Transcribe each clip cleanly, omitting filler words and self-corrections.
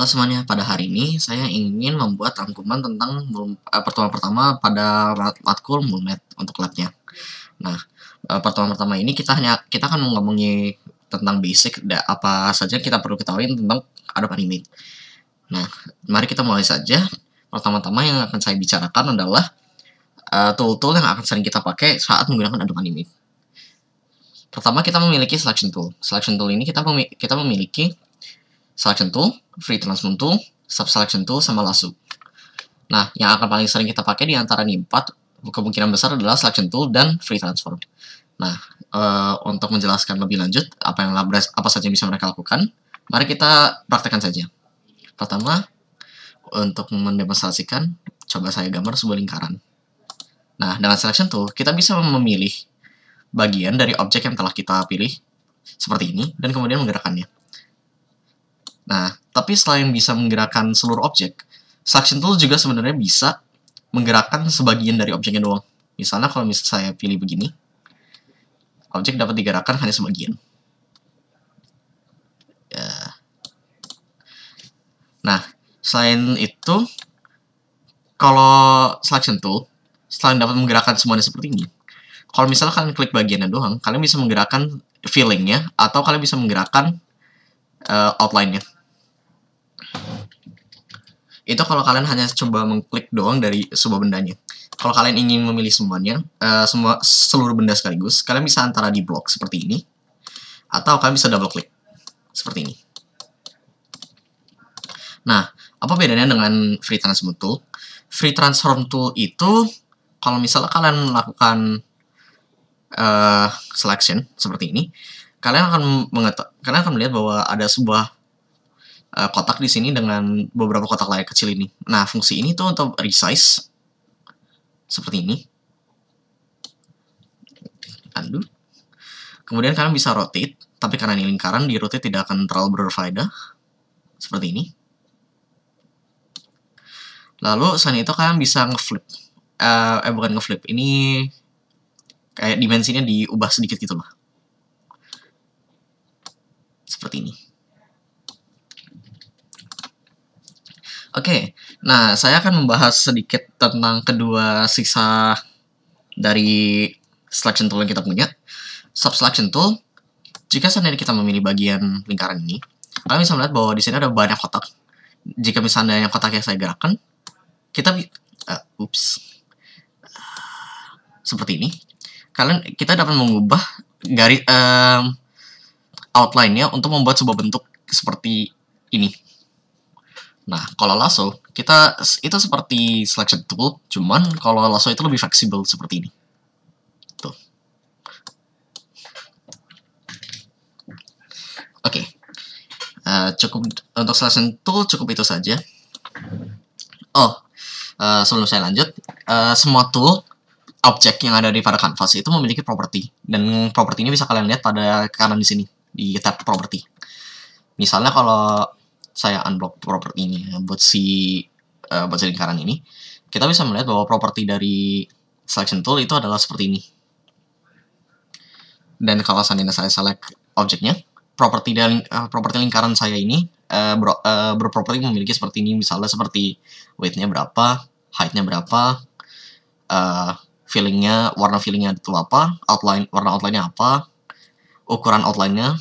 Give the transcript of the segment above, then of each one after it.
Halo semuanya, pada hari ini saya ingin membuat rangkuman tentang pertemuan pertama pada matkul MULMED untuk labnya. Nah, pertemuan pertama ini kita akan ngomongin tentang basic, apa saja kita perlu ketahui tentang Adobe Animate. Nah, mari kita mulai saja. Pertama-tama yang akan saya bicarakan adalah tool-tool yang akan sering kita pakai saat menggunakan Adobe Animate. Pertama, kita memiliki Selection Tool. Selection Tool ini kita memiliki Selection Tool, Free Transform Tool, Subselection Tool, sama Lasso. Nah, yang akan paling sering kita pakai di antara ini 4, kemungkinan besar adalah Selection Tool dan Free Transform. Nah, untuk menjelaskan lebih lanjut apa saja yang bisa mereka lakukan, mari kita praktekkan saja. Pertama, untuk mendemonstrasikan, coba saya gambar sebuah lingkaran. Nah, dengan Selection Tool, kita bisa memilih bagian dari objek yang telah kita pilih, seperti ini, dan kemudian menggerakkannya. Nah, tapi selain bisa menggerakkan seluruh objek, Selection Tool juga sebenarnya bisa menggerakkan sebagian dari objeknya doang. Misalnya kalau saya pilih begini, objek dapat digerakkan hanya sebagian. Ya. Nah, selain itu, kalau Selection Tool, selain dapat menggerakkan semuanya seperti ini, kalau misalnya kalian klik bagiannya doang, kalian bisa menggerakkan filling-nya, atau kalian bisa menggerakkan outline-nya. Itu kalau kalian hanya coba mengklik doang dari sebuah bendanya. Kalau kalian ingin memilih semuanya, seluruh benda sekaligus, kalian bisa antara di blok seperti ini, atau kalian bisa double klik seperti ini. Nah, apa bedanya dengan Free Transform Tool? Free Transform Tool itu, kalau misalnya kalian melakukan selection seperti ini, kalian akan melihat bahwa ada sebuah kotak di sini dengan beberapa kotak layar kecil ini. Nah, fungsi ini tuh untuk resize seperti ini. Undo. Kemudian kalian bisa rotate, tapi karena ini lingkaran, di rotate tidak akan terlalu berfaedah. Seperti ini. Lalu selain itu kalian bisa ngeflip. Bukan ngeflip, ini kayak dimensinya diubah sedikit gitu loh. Seperti ini. Oke, nah saya akan membahas sedikit tentang kedua sisa dari Selection Tool yang kita punya. Subselection Tool, jika seandainya kita memilih bagian lingkaran ini, kalian bisa melihat bahwa di sini ada banyak kotak. Jika misalnya yang kotak yang saya gerakkan, seperti ini, kita dapat mengubah garis outline-nya untuk membuat sebuah bentuk seperti ini. Nah, kalau Lasso, itu seperti Selection Tool, cuman kalau Lasso itu lebih fleksibel seperti ini. Tuh. Oke. Cukup untuk Selection Tool, cukup itu saja. Sebelum saya lanjut, semua tool, objek yang ada di pada canvas itu memiliki property, dan property ini bisa kalian lihat pada kanan di sini, di tab property. Misalnya kalau saya unblock property ini buat si lingkaran ini, kita bisa melihat bahwa property dari Selection Tool itu adalah seperti ini. Dan kalau seandainya saya select objeknya, property lingkaran saya ini berproperty memiliki seperti ini, misalnya seperti weight-nya berapa, height-nya berapa, warna fillingnya itu apa, warna outline-nya apa, ukuran outline-nya,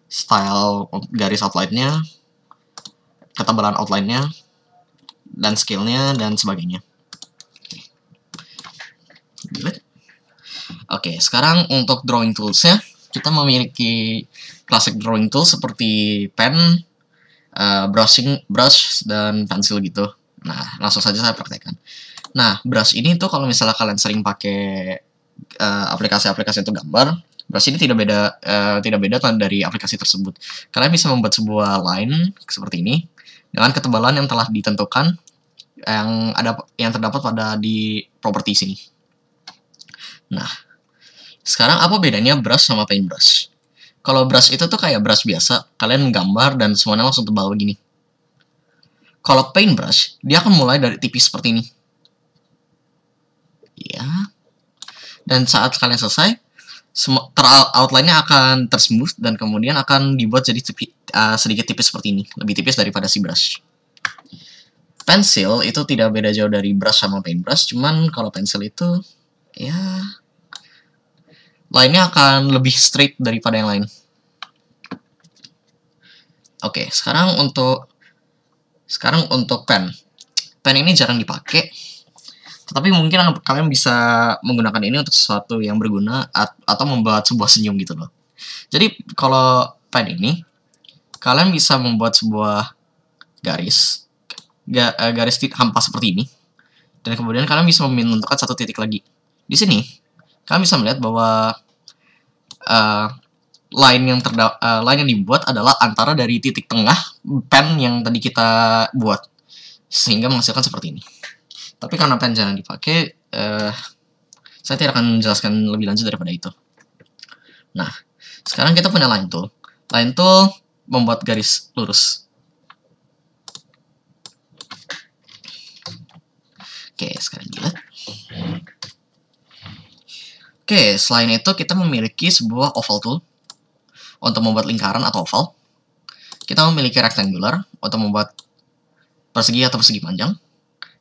style garis outline-nya, ketebalan outline-nya, dan scale-nya, dan sebagainya. Oke, sekarang untuk drawing tools-nya, kita memiliki classic drawing tools seperti pen, brush, dan pensil gitu. Nah, langsung saja saya praktekkan. Nah, brush ini tuh kalau misalnya kalian sering pakai aplikasi-aplikasi untuk gambar, brush ini tidak beda dari aplikasi tersebut. Kalian bisa membuat sebuah line seperti ini dengan ketebalan yang telah ditentukan yang terdapat di property sini. Nah, sekarang apa bedanya brush sama paintbrush? Kalau brush itu tuh kayak brush biasa, kalian gambar dan semuanya langsung tebal begini. Kalau paintbrush, dia akan mulai dari tipis seperti ini. Ya. Dan saat kalian selesai, outline-nya akan tersmooth dan kemudian akan dibuat jadi sedikit tipis seperti ini, lebih tipis daripada si brush. Pensil itu tidak beda jauh dari brush sama paintbrush, cuman kalau pensil itu ya line-nya akan lebih straight daripada yang lain. Oke, sekarang untuk pen. Pen ini jarang dipakai, tetapi mungkin kalian bisa menggunakan ini untuk sesuatu yang berguna atau membuat sebuah senyum gitu loh. Jadi kalau pen ini, kalian bisa membuat sebuah garis hampa seperti ini, dan kemudian kalian bisa menentukan satu titik lagi. Di sini kalian bisa melihat bahwa line yang dibuat adalah antara dari titik tengah pen yang tadi kita buat, sehingga menghasilkan seperti ini. Tapi karena pen jarang dipakai, saya tidak akan menjelaskan lebih lanjut daripada itu. Nah, sekarang kita punya line tool. Line tool membuat garis lurus. Oke, sekarang dilihat. Oke, selain itu kita memiliki sebuah oval tool untuk membuat lingkaran atau oval. Kita memiliki rectangular untuk membuat persegi atau persegi panjang.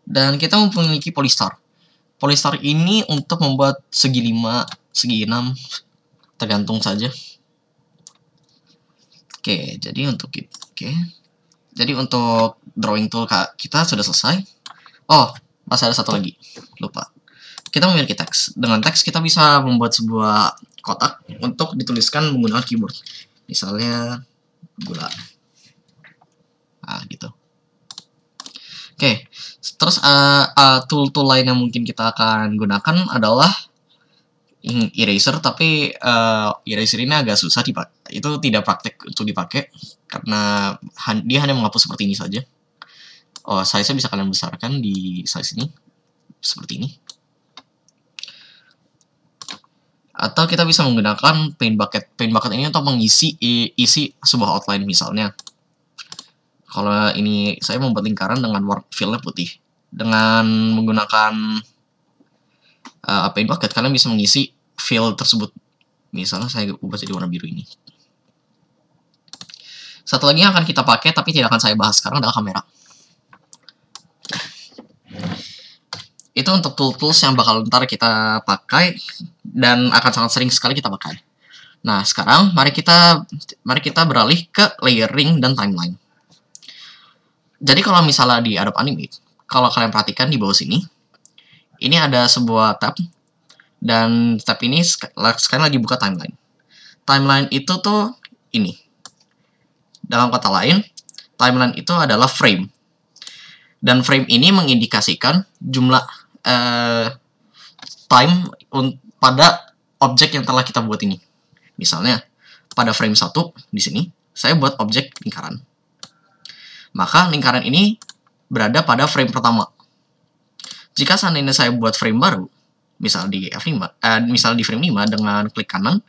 Dan kita memiliki polystar. Polystar ini untuk membuat segi 5, segi 6, tergantung saja. Oke, jadi untuk drawing tool kita sudah selesai. Oh, masih ada satu lagi, lupa. Kita memiliki teks. Dengan teks kita bisa membuat sebuah kotak untuk dituliskan menggunakan keyboard. Misalnya gula. Nah, gitu. Oke, terus tool-tool lain yang mungkin kita akan gunakan adalah eraser, tapi eraser ini agak susah dipakai. Itu tidak praktek untuk dipakai karena dia hanya menghapus seperti ini saja. Oh, size-nya bisa kalian besarkan di size ini, seperti ini. Atau kita bisa menggunakan paint bucket. Paint bucket ini untuk mengisi sebuah outline misalnya. Kalau ini saya membuat lingkaran dengan fill-nya putih. Dengan menggunakan paint bucket, kalian bisa mengisi fill tersebut. Misalnya saya ubah jadi warna biru ini. Satu lagi yang akan kita pakai tapi tidak akan saya bahas sekarang adalah kamera. Itu untuk tools yang bakal ntar kita pakai dan akan sangat sering sekali kita pakai. Nah, sekarang mari kita beralih ke layering dan timeline. Jadi kalau misalnya di Adobe Animate, kalau kalian perhatikan di bawah sini, ini ada sebuah tab, dan tab ini sekarang lagi buka timeline. Timeline itu tuh ini. Dalam kata lain, timeline itu adalah frame. Dan frame ini mengindikasikan jumlah time pada objek yang telah kita buat ini. Misalnya, pada frame 1 di sini, saya buat objek lingkaran. Maka lingkaran ini berada pada frame pertama. Jika seandainya saya buat frame baru, misal di frame 5 dengan klik kanan,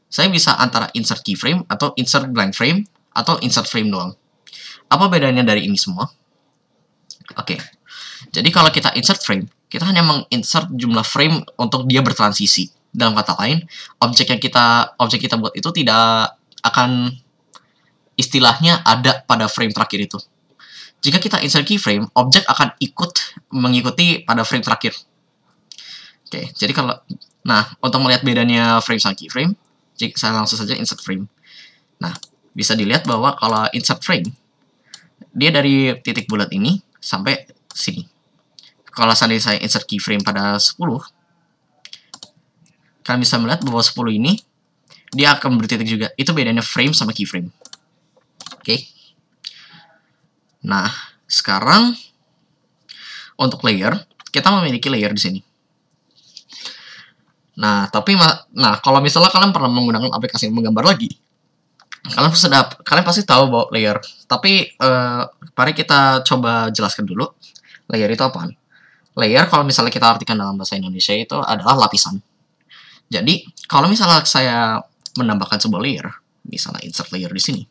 saya bisa antara insert keyframe atau insert blank frame atau insert frame doang. Apa bedanya dari ini semua? Oke. Jadi kalau kita insert frame, kita hanya menginsert jumlah frame untuk dia bertransisi. Dalam kata lain, objek yang kita buat itu tidak akan istilahnya ada pada frame terakhir itu. Jika kita insert keyframe, objek akan mengikuti pada frame terakhir. Oke, jadi untuk melihat bedanya frame sama keyframe, saya langsung saja insert frame. Nah, bisa dilihat bahwa kalau insert frame, dia dari titik bulat ini sampai sini. Kalau seandainya saya insert keyframe pada 10, kalian bisa melihat bahwa 10 ini dia akan bertitik juga. Itu bedanya frame sama keyframe. Oke. Nah, sekarang untuk layer, kita memiliki layer di sini. Nah, kalau misalnya kalian pernah menggunakan aplikasi menggambar lagi, kalian pasti tahu bahwa layer. Tapi mari kita coba jelaskan dulu layer itu apaan. Layer kalau misalnya kita artikan dalam bahasa Indonesia itu adalah lapisan. Jadi, kalau misalnya saya menambahkan sebuah layer, misalnya insert layer di sini,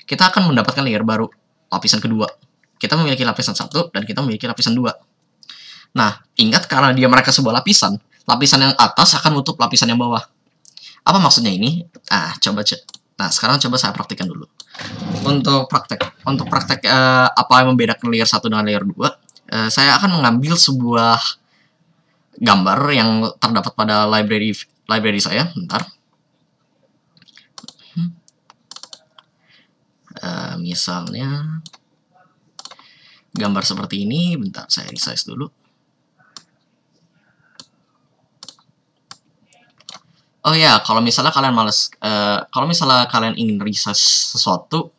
kita akan mendapatkan layer baru, lapisan kedua. Kita memiliki lapisan 1 dan kita memiliki lapisan 2. Nah, ingat karena mereka sebuah lapisan yang atas akan menutup lapisan yang bawah. Apa maksudnya ini? Nah, sekarang coba saya praktikkan dulu. Untuk praktek apa yang membedakan layer 1 dengan layer 2, saya akan mengambil sebuah gambar yang terdapat pada library saya. Bentar. Misalnya gambar seperti ini. Bentar, saya resize dulu. Oh ya, kalau misalnya kalian kalau misalnya kalian ingin resize sesuatu,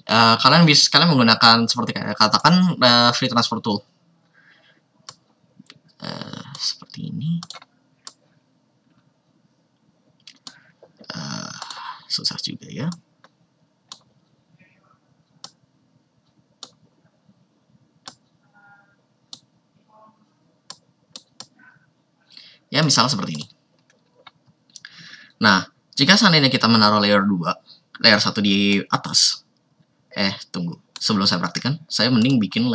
kalian menggunakan seperti katakan free transfer tool. Seperti ini. Susah juga ya. Ya, misalnya seperti ini. Nah, jika seandainya kita menaruh layer 1 di atas. Tunggu. Sebelum saya praktikkan, saya mending bikin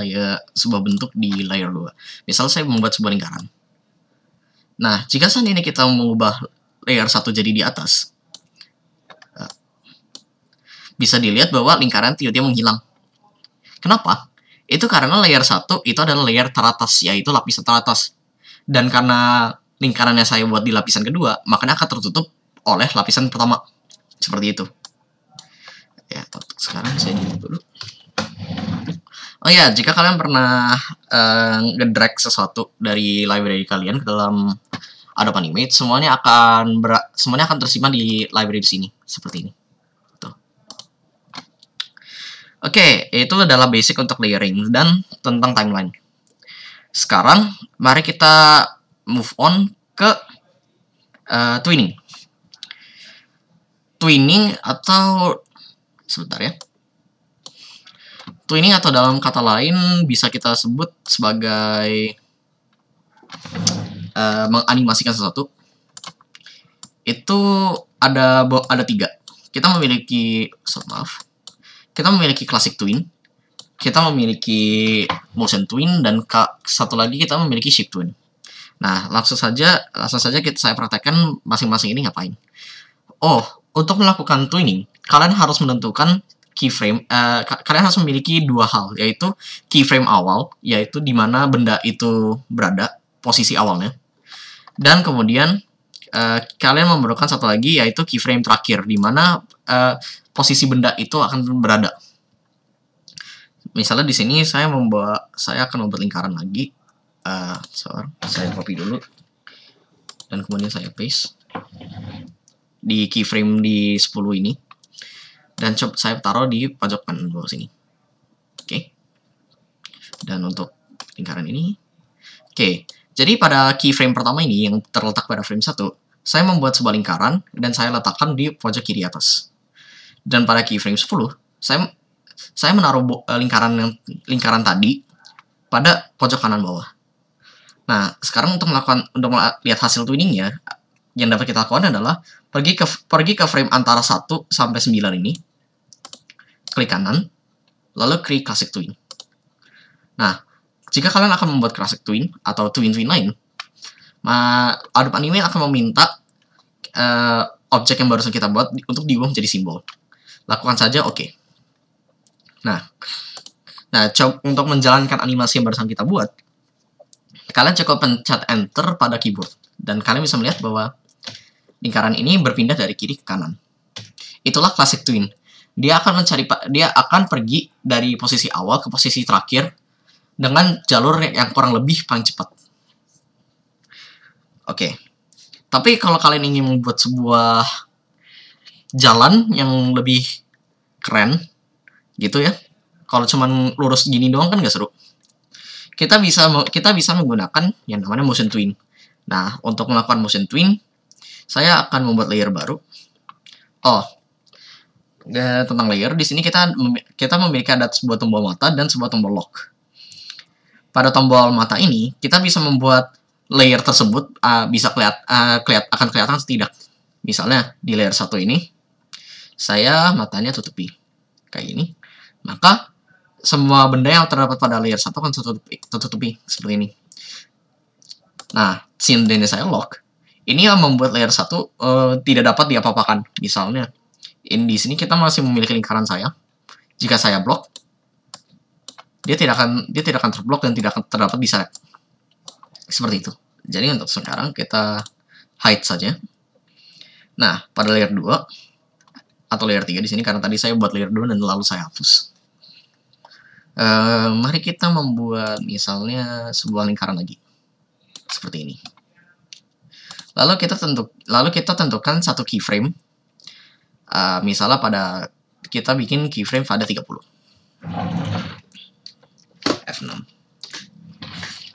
sebuah bentuk di layer 2. Misal saya membuat sebuah lingkaran. Nah, jika seandainya kita mengubah layer 1 jadi di atas, bisa dilihat bahwa lingkaran tiba-tiba menghilang. Kenapa? Itu karena layer 1 itu adalah layer teratas, yaitu lapisan teratas. Dan karena lingkarannya saya buat di lapisan kedua, makanya akan tertutup oleh lapisan pertama. Seperti itu. Ya, sekarang saya delete dulu. Oh ya, jika kalian pernah ngedrag sesuatu dari library kalian ke dalam Adobe Animate, semuanya akan tersimpan di library di sini, seperti ini. Tuh. Oke, itu adalah basic untuk layering dan tentang timeline. Sekarang, mari kita move on ke twinning. Twinning atau sebentar ya. Twinning atau dalam kata lain bisa kita sebut sebagai menganimasikan sesuatu. Itu ada 3. Kita memiliki kita memiliki classic twin, kita memiliki motion twin, dan satu lagi kita memiliki shape twin. Nah, langsung saja saya praktekkan masing-masing ini ngapain. Untuk melakukan twinning, kalian harus menentukan keyframe. Kalian harus memiliki 2 hal, yaitu keyframe awal, yaitu di mana benda itu berada, posisi awalnya. Dan kemudian kalian memerlukan satu lagi, yaitu keyframe terakhir, di mana posisi benda itu akan berada. Misalnya di sini saya akan membuat lingkaran lagi. Saya copy dulu, dan kemudian saya paste di keyframe di 10 ini, dan saya taruh di pojok kanan bawah sini. Oke. Dan untuk lingkaran ini, oke. Jadi pada keyframe pertama ini yang terletak pada frame 1, saya membuat sebuah lingkaran dan saya letakkan di pojok kiri atas. Dan pada keyframe 10, saya menaruh lingkaran tadi pada pojok kanan bawah. Nah, sekarang untuk melihat hasil twinningnya, yang dapat kita lakukan adalah pergi ke frame antara 1 sampai 9 ini, klik kanan, lalu klik classic twin. Nah, jika kalian akan membuat classic twin atau twin lain, Adobe Animate akan meminta objek yang barusan kita buat untuk diubah menjadi simbol. Lakukan saja oke. Nah, untuk menjalankan animasi yang barusan kita buat, kalian cukup pencet enter pada keyboard, dan kalian bisa melihat bahwa lingkaran ini berpindah dari kiri ke kanan. Itulah classic twin. Dia akan pergi dari posisi awal ke posisi terakhir dengan jalur yang kurang lebih paling cepat. Oke. Tapi kalau kalian ingin membuat sebuah jalan yang lebih keren gitu ya, kalau cuman lurus gini doang kan nggak seru. Kita bisa menggunakan yang namanya motion twin. Nah, untuk melakukan motion twin, saya akan membuat layer baru. Tentang layer, di sini kita memiliki ada sebuah tombol mata dan sebuah tombol lock. Pada tombol mata ini, kita bisa membuat layer tersebut bisa akan kelihatan atau tidak. Misalnya di layer 1 ini, saya matanya tutupi kayak ini. Maka semua benda yang terdapat pada layer 1 akan tertutupi seperti ini. Nah, since saya lock, ini yang membuat layer 1 tidak dapat diapa-apakan. Misalnya, Ini di sini kita masih memiliki lingkaran saya. Jika saya blok, dia tidak akan terblok dan tidak akan terdapat di select. Seperti itu. Jadi untuk sekarang kita hide saja. Nah, pada layer 2 atau layer 3 di sini karena tadi saya buat layer 2 dan lalu saya hapus. Mari kita membuat misalnya sebuah lingkaran lagi. Seperti ini. Lalu kita tentukan satu keyframe. Misalnya kita bikin keyframe pada 30. F6.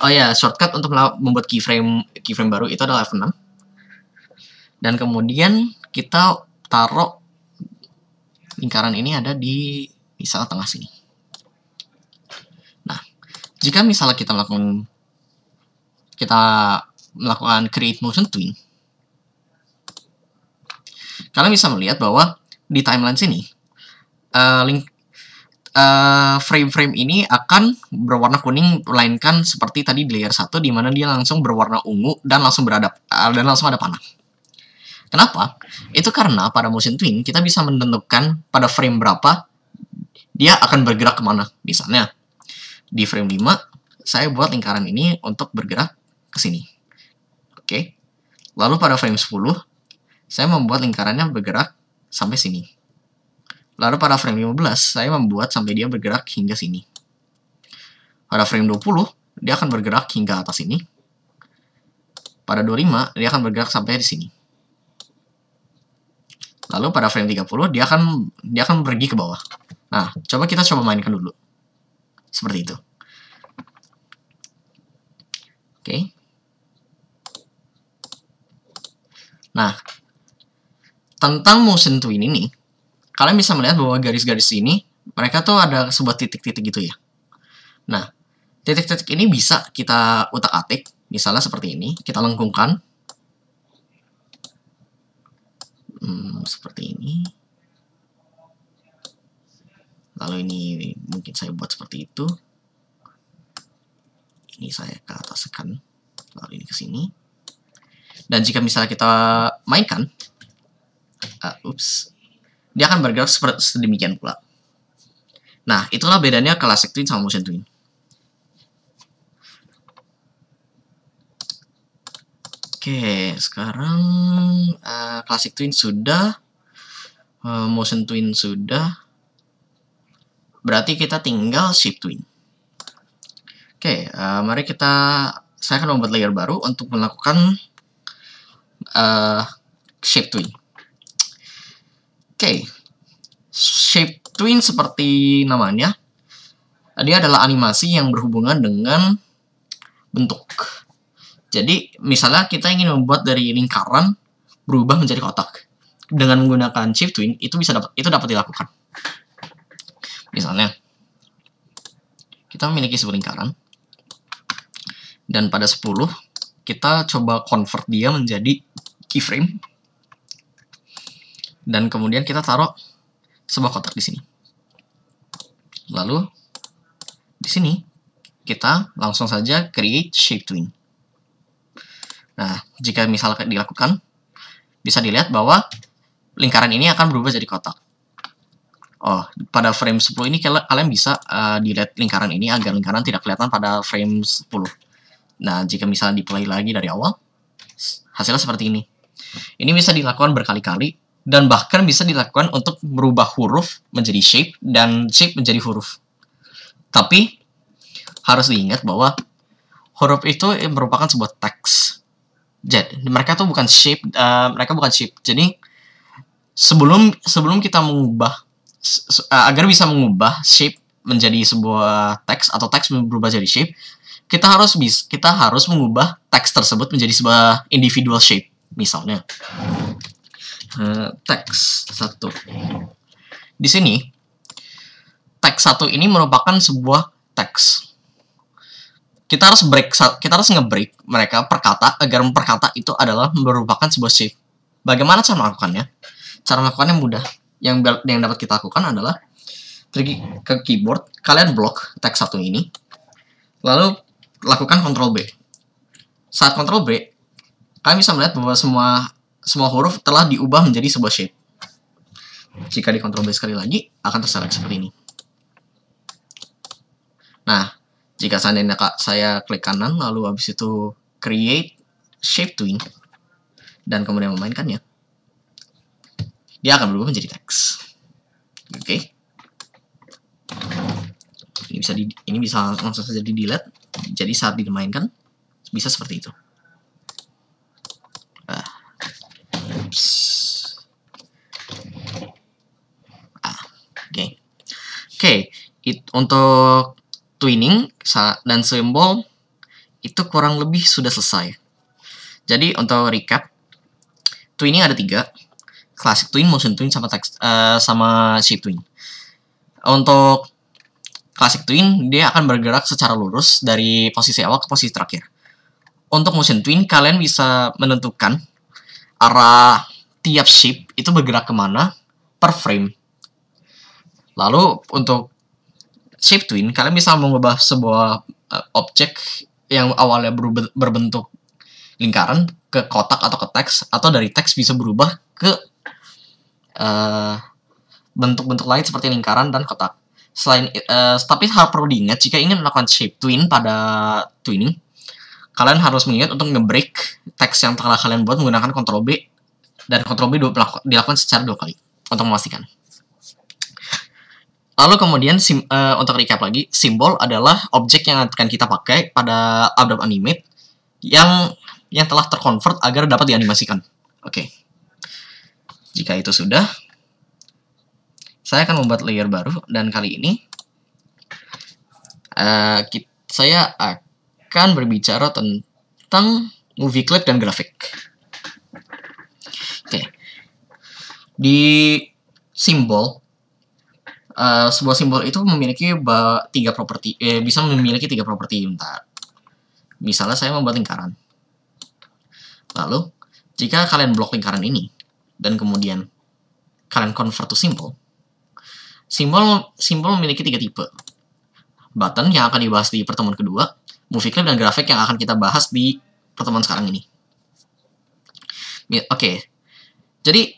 Oh ya, shortcut untuk membuat keyframe baru itu adalah F6. Dan kemudian kita taruh lingkaran ini ada di misalnya tengah sini. Nah, jika misalnya kita melakukan create motion twin, kalian bisa melihat bahwa di timeline sini frame-frame ini akan berwarna kuning, melainkan seperti tadi di layer 1 di mana dia langsung berwarna ungu dan langsung ada panah. Kenapa? Itu karena pada motion twin kita bisa menentukan pada frame berapa dia akan bergerak kemana. Misalnya di frame 5 saya buat lingkaran ini untuk bergerak ke sini. Oke. Lalu pada frame 10 saya membuat lingkarannya bergerak sampai sini. Lalu pada frame 15 saya membuat sampai dia bergerak hingga sini. Pada frame 20 dia akan bergerak hingga atas sini. Pada 25 dia akan bergerak sampai di sini. Lalu pada frame 30 dia akan pergi ke bawah. Nah, kita coba mainkan dulu. Seperti itu. Oke. Nah, tentang motion twin ini, kalian bisa melihat bahwa garis-garis ini mereka tuh ada sebuah titik-titik gitu ya. Nah, titik-titik ini bisa kita utak-atik, misalnya seperti ini, kita lengkungkan. Seperti ini. Lalu ini mungkin saya buat seperti itu. Ini saya ke ataskan. Lalu ini ke sini. Dan jika misalnya kita mainkan, dia akan bergerak seperti sedemikian pula. Nah, itulah bedanya classic twin sama motion twin. Oke, sekarang classic twin sudah, motion twin sudah, berarti kita tinggal shape twin. Oke, mari saya akan membuat layer baru untuk melakukan shape twin. Oke, shape twin seperti namanya, dia adalah animasi yang berhubungan dengan bentuk. Jadi, misalnya kita ingin membuat dari lingkaran berubah menjadi kotak. Dengan menggunakan shape twin, itu dapat dilakukan. Misalnya, kita memiliki sebuah lingkaran. Dan pada 10, kita coba convert dia menjadi keyframe. Dan kemudian kita taruh sebuah kotak di sini. Lalu, di sini, kita langsung saja create shape twin. Nah, jika misalnya dilakukan, bisa dilihat bahwa lingkaran ini akan berubah jadi kotak. Oh, pada frame 10 ini kalian bisa dilihat lingkaran ini agar lingkaran tidak kelihatan pada frame 10. Nah, jika misalnya di-play lagi dari awal, hasilnya seperti ini. Ini bisa dilakukan berkali-kali, dan bahkan bisa dilakukan untuk merubah huruf menjadi shape, dan shape menjadi huruf. Tapi, harus diingat bahwa huruf itu merupakan sebuah teks. Jadi, mereka bukan shape. Jadi, sebelum kita mengubah, agar bisa mengubah shape menjadi sebuah teks, atau teks berubah jadi shape, kita harus mengubah teks tersebut menjadi sebuah individual shape. Misalnya, teks 1. Di sini, teks 1 ini merupakan sebuah teks. Kita harus nge-break mereka per kata agar per kata itu adalah merupakan sebuah shape. Bagaimana cara melakukannya? Cara melakukannya mudah. Yang dapat kita lakukan adalah pergi ke keyboard, kalian blok teks 1 ini, lalu lakukan Ctrl B. Saat Ctrl B, kalian bisa melihat bahwa semua huruf telah diubah menjadi sebuah shape. Jika di Ctrl B sekali lagi, akan terselect seperti ini. Nah, jika seandainya saya klik kanan, lalu habis itu create shape twin, dan kemudian memainkannya, dia akan berubah menjadi teks. Oke. Ini bisa langsung saja di delete. Jadi saat dimainkan bisa seperti itu. Oke, untuk twinning dan simbol itu kurang lebih sudah selesai. Jadi untuk recap, twinning ada 3, classic twin, motion twin, sama shape twin. Untuk classic twin, dia akan bergerak secara lurus dari posisi awal ke posisi terakhir. Untuk motion twin, kalian bisa menentukan arah tiap shape itu bergerak kemana per frame. Lalu untuk shape twin, kalian bisa mengubah sebuah objek yang awalnya berbentuk lingkaran ke kotak atau ke teks, atau dari teks bisa berubah ke bentuk-bentuk lain seperti lingkaran dan kotak. Tapi hal perlu diingat, jika ingin melakukan shape twin pada twinning, kalian harus mengingat untuk nge-break teks yang telah kalian buat menggunakan Ctrl B, dan Ctrl B dilakukan secara 2 kali untuk memastikan. Lalu kemudian untuk recap lagi, simbol adalah objek yang akan kita pakai pada Adobe Animate yang telah terconvert agar dapat dianimasikan. Oke. Jika itu sudah, saya akan membuat layer baru, dan kali ini saya akan berbicara tentang movie clip dan grafik. Oke. Di simbol, sebuah simbol itu memiliki 3 properti, bisa memiliki 3 properti. Misalnya saya membuat lingkaran. Lalu, jika kalian blok lingkaran ini, dan kemudian kalian convert to symbol, simbol memiliki 3 tipe. Button yang akan dibahas di pertemuan kedua, movie clip dan grafik yang akan kita bahas di pertemuan sekarang ini. Oke. Jadi,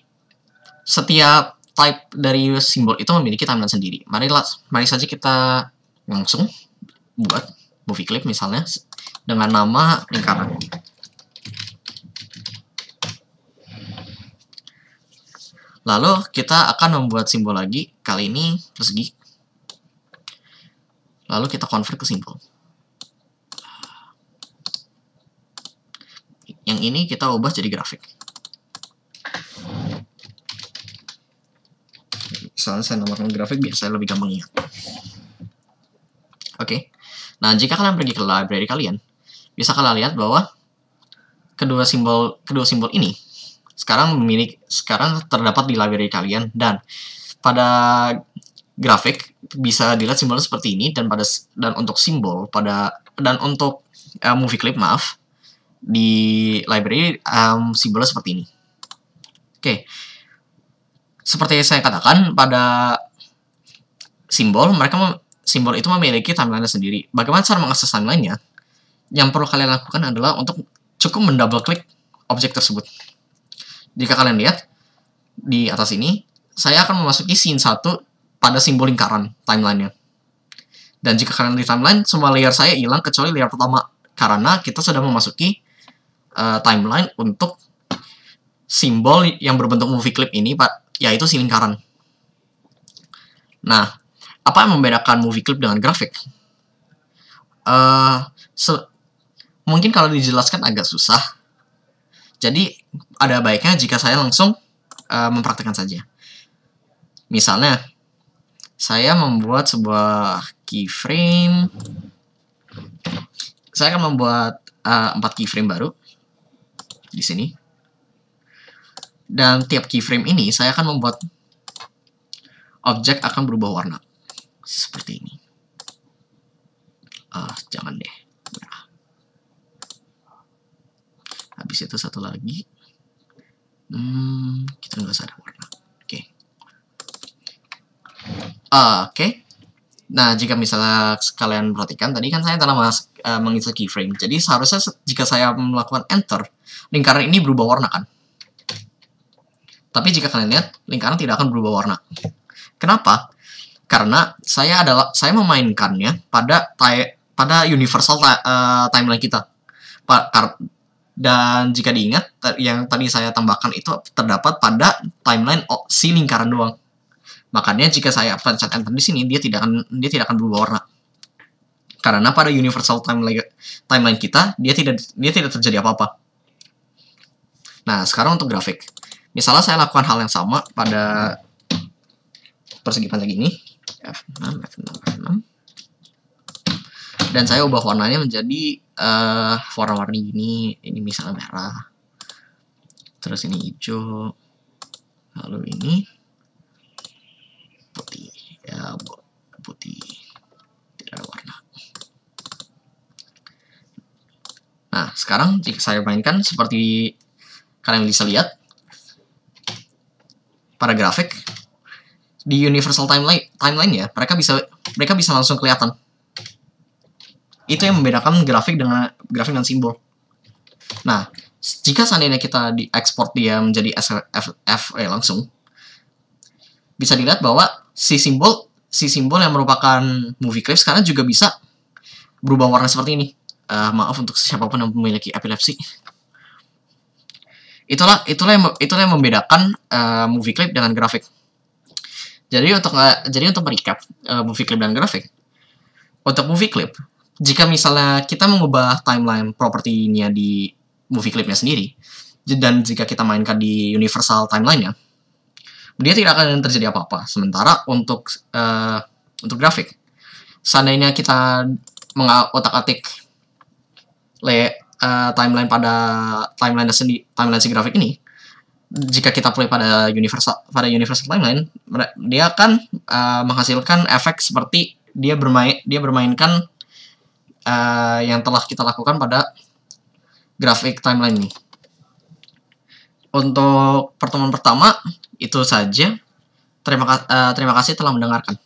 setiap type dari simbol itu memiliki timeline sendiri. Mari saja kita langsung buat movie clip misalnya dengan nama lingkaran. Lalu kita akan membuat simbol lagi, kali ini persegi. Lalu kita convert ke simbol. Yang ini kita ubah jadi grafik. Misalnya saya namakan grafik biar saya lebih gampang ingat. Oke. Nah, jika kalian pergi ke library kalian, bisa kalian lihat bahwa kedua simbol ini sekarang terdapat di library kalian, dan pada grafik bisa dilihat simbolnya seperti ini, dan untuk simbol untuk movie clip, maaf, di library simbolnya seperti ini. Oke. Seperti yang saya katakan, pada simbol itu memiliki timeline sendiri. Bagaimana cara mengakses timeline-nya? Yang perlu kalian lakukan adalah untuk cukup mendouble klik objek tersebut. Jika kalian lihat di atas ini, saya akan memasuki scene 1 pada simbol lingkaran timeline-nya. Dan jika kalian di timeline, semua layer saya hilang kecuali layer pertama, karena kita sudah memasuki timeline untuk simbol yang berbentuk movie clip ini, yaitu si lingkaran. Nah, apa yang membedakan movie clip dengan grafik? Mungkin kalau dijelaskan agak susah. Jadi, ada baiknya jika saya langsung mempraktekkan saja. Misalnya, saya membuat sebuah keyframe. Saya akan membuat 4 keyframe baru di sini. Dan tiap keyframe ini saya akan membuat objek akan berubah warna seperti ini. Jangan deh. Habis itu satu lagi. Kita nggak usah ada warna. Oke. Nah, jika misalnya kalian perhatikan, tadi kan saya telah menginsert keyframe. Jadi seharusnya jika saya melakukan enter, lingkaran ini berubah warna kan? Tapi jika kalian lihat, lingkaran tidak akan berubah warna. Kenapa? Karena saya memainkannya pada universal timeline kita. Dan jika diingat, yang tadi saya tambahkan itu terdapat pada timeline si lingkaran doang. Makanya jika saya pencet enter di sini, dia tidak akan berubah warna. Karena pada universal timeline kita, dia tidak terjadi apa-apa. Nah, sekarang untuk grafik. Misalnya saya lakukan hal yang sama pada persegi panjang ini, F6, F6, F6. Dan saya ubah warnanya menjadi warna-warni ini misalnya merah. Terus ini hijau. Lalu ini putih. Ya, putih. Tidak ada warna. Nah, sekarang jika saya mainkan seperti kalian bisa lihat pada grafik di universal timeline ya, mereka bisa langsung kelihatan. Itu yang membedakan grafik dengan simbol. Nah, jika seandainya kita diekspor dia menjadi SFF langsung, bisa dilihat bahwa si simbol yang merupakan movie clip sekarang juga bisa berubah warna seperti ini. Maaf untuk siapapun yang memiliki epilepsi. Itulah yang membedakan movie clip dengan grafik. Jadi untuk merecap movie clip dan grafik. Untuk movie clip, jika misalnya kita mengubah timeline propertinya di movie clipnya sendiri, dan jika kita mainkan di universal timeline-nya, dia tidak akan terjadi apa-apa. Sementara untuk grafik, seandainya kita mengotak-atik timeline pada timeline si grafik ini, jika kita play pada universal timeline, dia akan menghasilkan efek seperti dia bermainkan yang telah kita lakukan pada grafik timeline ini. Untuk pertemuan pertama itu saja. Terima kasih telah mendengarkan.